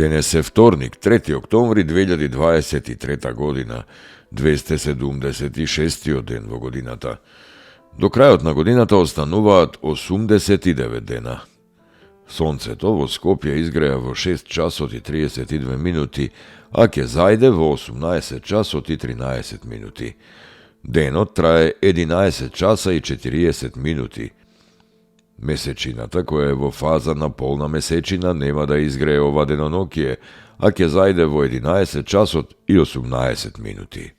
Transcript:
Денес е вторник, 3 октомври 2023 година, 276 ден во годината. До крајот на годината остануваат 89 дена. Сонцето во Скопје изгреа во 6 часот и 32 минути, а ќе зајде во 18 часот и 13 минути. Денот трае 11 часа и 40 минути. Месечината, која е во фаза на полна месечина, нема да изгрее ова денонокие, а ќе зајде во 11 часот и 18 минути.